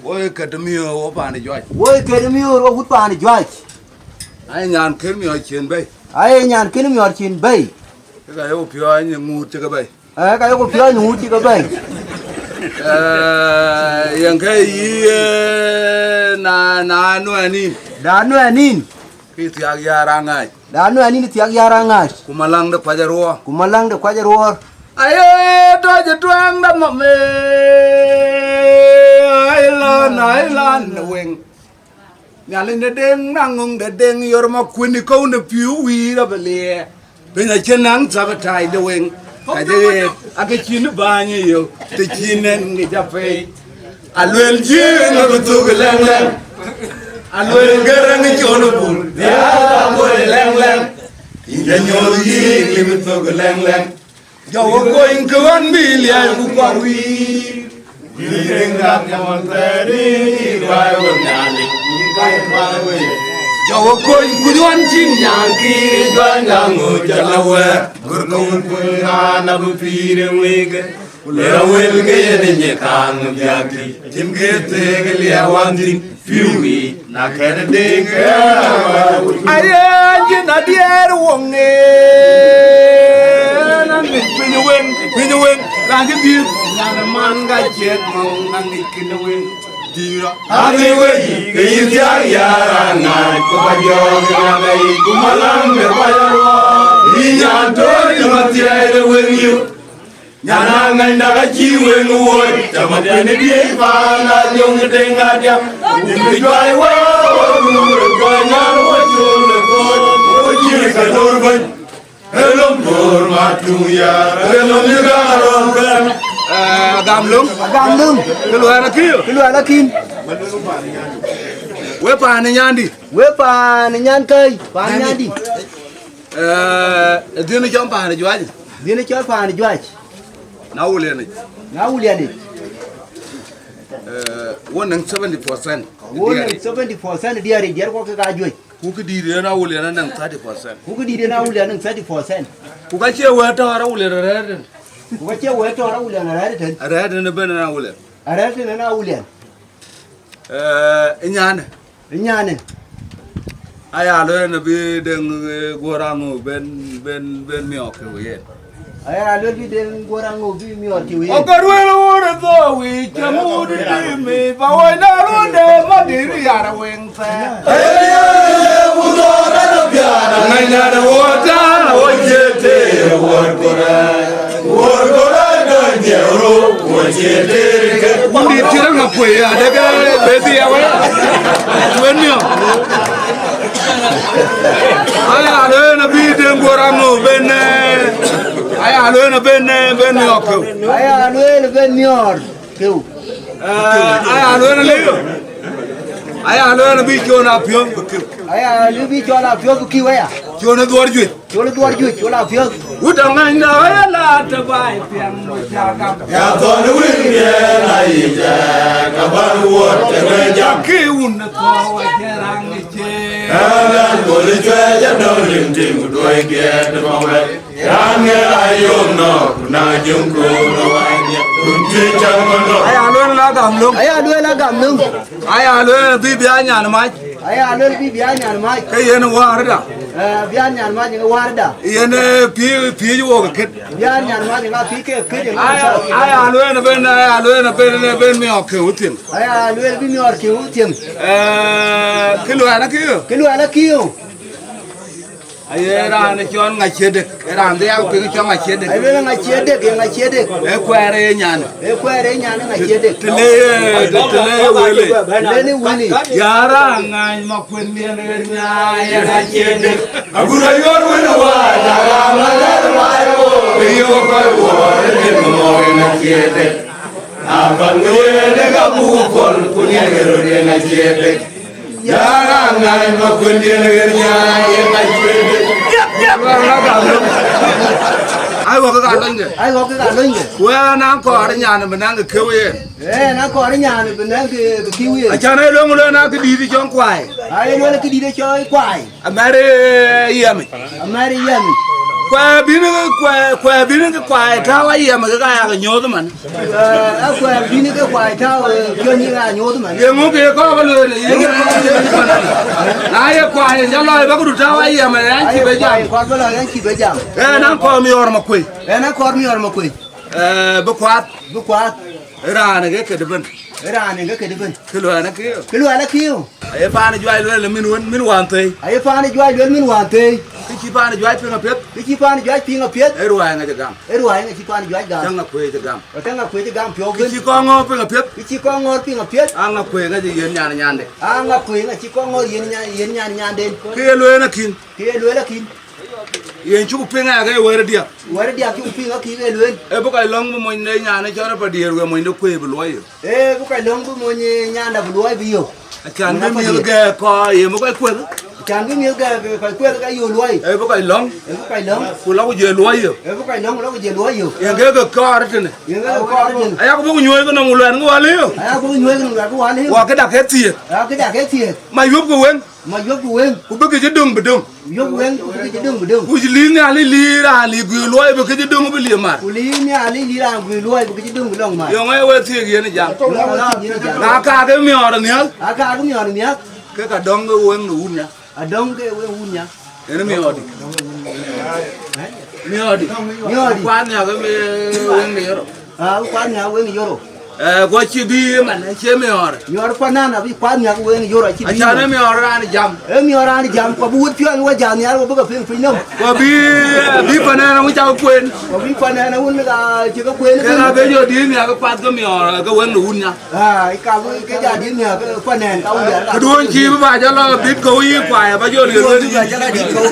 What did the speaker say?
Woi kadmiyo wo pani Juac. Woi kadmiyo wo gut pani Juac. Ai nyan kirmiyo chin bay. Ai nyan kirmiyo chin bay. Ka yo pyo ai ngut ka bay. Ka yo pyo ngut ka bay. Yang kai na no anin. Da no anin. Ki tiag Yar Angaac. Da no anin tiag Yar Angaac. Kumalang de kwajarwo. Kumalang de kwajarwo. Ayo to tuang da me. Ailan wing. Nyalin de deng nangung de deng Mior Makuei ni ko na piu wi ra bele. Bena chenang sabatai de wing. Kaje ake chin ba ni yo. Te chinen ni jape. Alwel ji na butu geleng. Alwel garang chono bul. Ya mo leng. Inja nyol yi li butu geleng. Jawa going kawan bilian ku parwi. Direngap jaman tadi bai wanyali kai bai. Jawa going kuduan chin Nyakiir gangangu jalawa. Gurkung purana bupire wege. Lera welge yenye kang biaki. Timgete gelia wanding fiwi na kene denga. Aye jina dier wonge. Pinjuwen rangi dir yang man gajet mau nangi kinwen dira adi wei kaya Yar Angaac ko bajo ngai kumalang me bayo inya tori matiai wen yu nyana ngai na ji wen wo tama pene die pa na jong denga dia ni jwai wo ko nyana wo chule ko ji ka dor ban hello por matuya hello nigaron kan gamlung keluar lagi we pan nyan kai pan nyandi dini jom pan Juac na wuliani wannan 70% wannan 70% dia ko ka Juac kuka dire na wuliani nan 30%. Kuka dire na wuliani nan 30%. Kuka ce wata wara wuliani radin. Kuka ce wata wara wuliani radin. Radin na bana na wuliani. Radin na wuliani. Inyane. Aya lo na bi den gorango ben Mior Makuei. Aya lo bi den gorango bi Mior Makuei. Okorwel ora do wi chamu di mi ba wai na lo de ma diri yara weng fa. Ngai na da wota o jete war kora do jero o jete ke ni tirang apa ya daga beti ya wa wenyo aya lo na bi den gorango ben aya lo na ben Mior Makuei aya lo ben Mior Makuei aya lo na leo aya lo na bi chona pion aya lu bi chola pyo ku kiwa ya chona duar juit chola pyo utangan na ya la ta bai pian mo jaga ya to ni win ye na ija ka ban wo te me ja ki un to wa jerang ni che ala ko le che ja no lim tim do ge de ma we ya nge ayo no na jung ko no wa ni kun che chang no aya lo la gam lung aya lo bi bia nya na mai aya lo bi bia nya ma kai yen warda bia nya ma ni warda yen pi wo ke bia nya ma ni ga pi ke aya lo na ben Mior Makuei utim aya lo bi Mior Makuei utim kilo ana kiyo ayera ne chon nga chedek era ande ya pe chon nga chedek ayera nga chedek e kwere nyane nga chedek tele wele Yar Angaac Makuei ne nya ya nga chedek agura yor wena wa daga maler mayo yo ko ne mo nga chedek aban ne ga bu kol kunya gero ne nga chedek Yar Angaac Makuei ne nya ya nga chedek ai có cái gà linh quê nó có ở nhà này mình đang cái kêu yên nó có ở nhà này mình đang cái kêu yên cha này luôn nó cái đi cho quài ai luôn cái đi cho quài America Kwai bini cái kwai thao ấy mà cái nhớ tụi mình. Kwai bini cái kwai thao kêu như là nhớ tụi mình. Giờ ngủ kia có cái lười này. Nãy kwai cho lời bác được thao ấy mà anh chị bây giờ. Kwai có lời anh chị bây giờ. Nó có Mior Makuei. Nó có Mior Makuei. Bốc quát. Ra này cái bên. Ra này cái bên. Cái lười nó kêu. Cái lười nó kêu. Ấy pha này Juac là mình hoàn tây. Ấy pha này Juac luôn mình hoàn tây. Cái chi pha này Juac phiên ngập hết. Cái chi pha này Juac phiên ngập hết. Ấy rồi anh Ajakguong. Ấy rồi anh chi pha này Juac gam. Chẳng Makuei Ajakguong. Chẳng Makuei Ajakguong phiêu Cái chi con ngô phiên ngập hết. Cái chi con ngô phiên ngập hết. Anh Makuei cái gì nhàn đấy. Makuei là chi con ngô nhàn đến. Cái lười nó kín. Cái lười là kín. Yên chú phiên cái quay đi. Quay đi chú phiên cái cái lười. Ấy bốc cái lông mình đây nhà này cho nó phải đi rồi mình nó quay bului. Ê bốc cái lông của mình nhàn là bului nhiều. Chẳng biết miêu cái coi gì bốc cái quên. Chẳng biết miêu cái phải quên cái nhiều lười. Ấy bốc cái lông. Bốc cái lông. Phụ lâu giờ lului rồi. Bốc cái lông nó có giờ lười nhiều. Yên cái co đó trên này. Yên cái co đó trên. Ấy có bốc nhuôi cái nòng luyện cái hoa liu. Ấy có nhuôi cái nòng luyện cái hoa liu. Hoa cái đặc hết thiệt. Cái đặc hết thiệt. Mày giúp cái quên. Mà giúp quên. Cô biết cái chứ đừng bị đừng. Giúp quên cái chứ đừng bị đừng. Cô chỉ lý nha lý ra lý quỳ lôi với cái chứ đừng có bị liềm mà. Cô lý nha lý ra quỳ lôi với cái chứ đừng bị lòng mà. Yêu ngay quên thiệt gì này chẳng. Đã cả cái miò được nhớ. Cả cái miò được nhớ. Cái cả đông cái quên đủ nhá. Đông cái quên nhá. Cái nó miò đi. Miò đi. Quan nhà cái quên này rồi. Quan nhà quên rồi. Qua chi bi mà nó chế miò rồi. Mior quan na bi quan nhà quên rồi chi bi. Anh nó miò ra này jam. Mior ra đi jam qua buốt phiên qua jam nhà qua phiên phiên đâu. Qua bi phần này nó mới cháu quên. Qua bi phần này nó quên là chỉ có quên. Cái là bây giờ đi nhà cái quạt cái miò cái quên đủ nhá. Cái nhà đi nhà cái phần này tao giờ. Cái đuôi chi với bà cho nó biết câu ý quài bao giờ liền. Cho nó đi câu